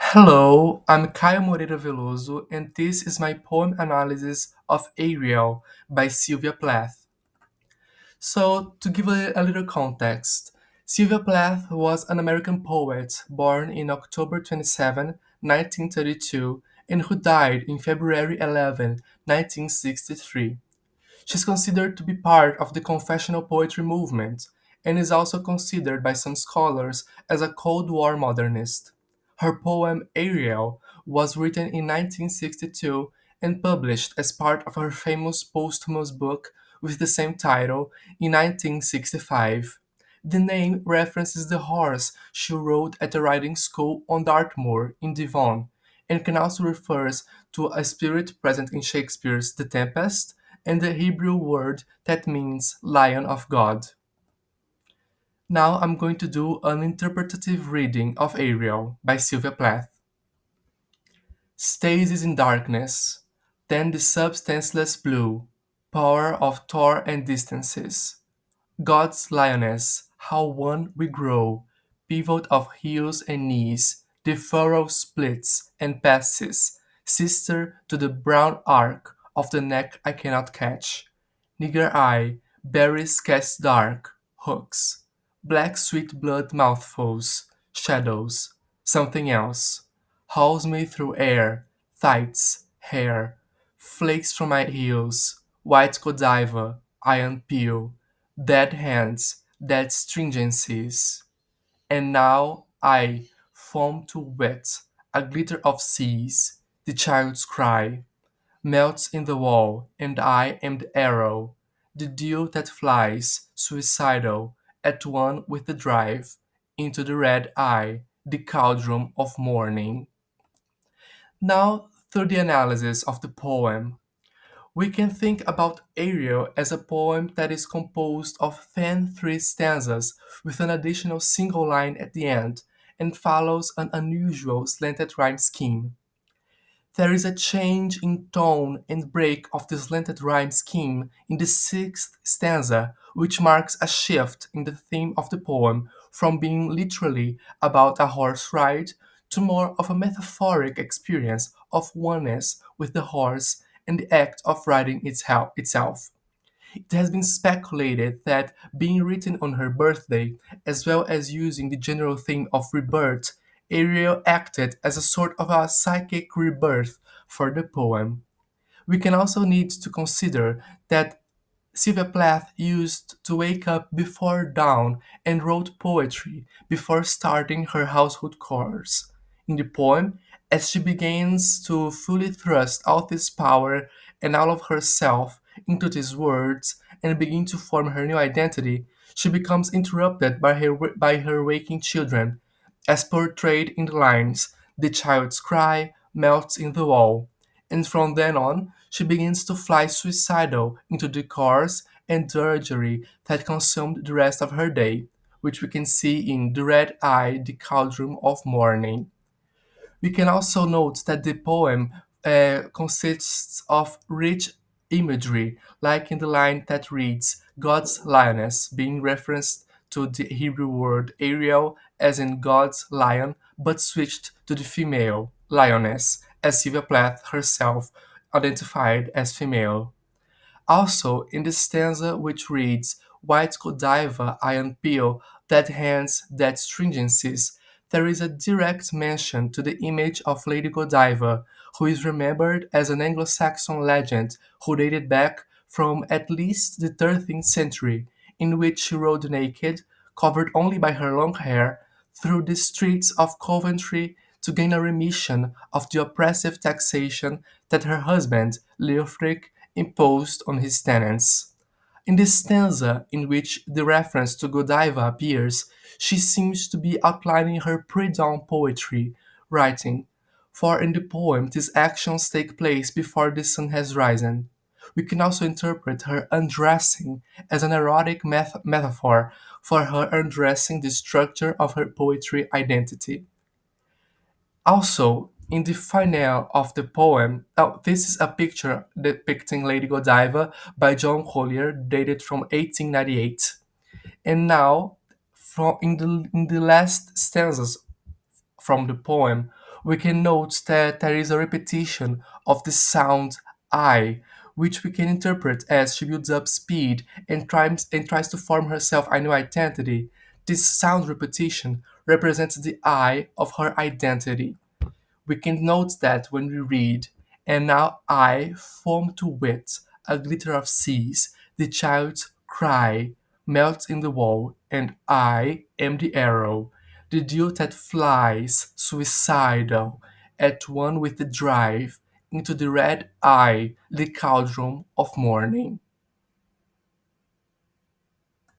Hello, I'm Caio Moreira Veloso, and this is my poem analysis of Ariel by Sylvia Plath. So, to give a little context, Sylvia Plath was an American poet born in October 27, 1932, and who died in February 11, 1963. She's considered to be part of the confessional poetry movement and is also considered by some scholars as a Cold War modernist. Her poem Ariel was written in 1962 and published as part of her famous posthumous book with the same title in 1965. The name references the horse she rode at a riding school on Dartmoor in Devon, and can also refer to a spirit present in Shakespeare's The Tempest and the Hebrew word that means Lion of God. Now I'm going to do an interpretative reading of Ariel by Sylvia Plath. Stasis in darkness, then the substanceless blue, power of Thor and distances. God's lioness, how one we grow, pivot of heels and knees, the furrow splits and passes, sister to the brown arc of the neck I cannot catch. Nigger eye, berries cast dark, hooks, black sweet blood mouthfuls, shadows, something else, hauls me through air, tights, hair, flakes from my heels, white godiva, iron peel, dead hands, dead stringencies. And now I foam to wet, a glitter of seas, the child's cry, melts in the wall, and I am the arrow, the dew that flies, suicidal, at one with the drive, into the red eye, the cauldron of morning. Now, through the analysis of the poem, we can think about Ariel as a poem that is composed of 10 three stanzas with an additional single line at the end and follows an unusual slanted rhyme scheme. There is a change in tone and break of the slanted rhyme scheme in the sixth stanza, which marks a shift in the theme of the poem from being literally about a horse ride to more of a metaphoric experience of oneness with the horse and the act of riding itself. It has been speculated that, being written on her birthday, as well as using the general theme of rebirth, Ariel acted as a sort of a psychic rebirth for the poem. We can also need to consider that Sylvia Plath used to wake up before dawn and wrote poetry before starting her household chores. In the poem, as she begins to fully thrust all this power and all of herself into these words and begin to form her new identity, she becomes interrupted by her waking children, as portrayed in the lines, "The child's cry melts in the wall," and from then on, she begins to fly suicidal into the cars and drudgery that consumed the rest of her day, which we can see in The Red Eye, the Cauldron of Morning. We can also note that the poem consists of rich imagery, like in the line that reads, God's lioness, being referenced to the Hebrew word Ariel as in God's lion, but switched to the female, lioness, as Sylvia Plath herself identified as female. Also, in the stanza which reads, White Godiva, iron peel, dead hands, dead stringencies, there is a direct mention to the image of Lady Godiva, who is remembered as an Anglo-Saxon legend who dated back from at least the 13th century, in which she rode naked, covered only by her long hair, through the streets of Coventry to gain a remission of the oppressive taxation that her husband, Leofric, imposed on his tenants. In the stanza in which the reference to Godiva appears, she seems to be outlining her pre-dawn poetry, writing, "For in the poem these actions take place before the sun has risen." We can also interpret her undressing as an erotic metaphor for her undressing the structure of her poetry identity. Also, in the finale of the poem, oh, this is a picture depicting Lady Godiva by John Collier, dated from 1898. And now, in the last stanzas from the poem, We can note that there is a repetition of the sound I, which we can interpret as she builds up speed and tries to form herself a new identity. This sound repetition represents the I of her identity. We can note that when we read, and now I foam to wit, a glitter of seas, the child's cry melts in the wall, and I am the arrow, the dew that flies, suicidal, at one with the drive, into the red eye, the cauldron of morning.